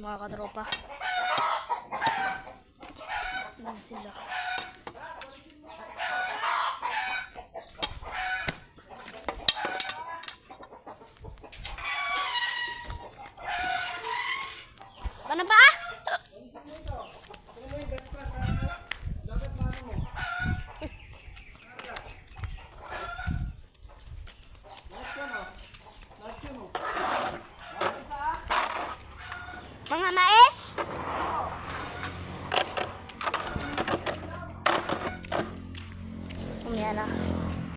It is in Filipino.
mga katropa. Yan sila. Paano pa? Mga mais!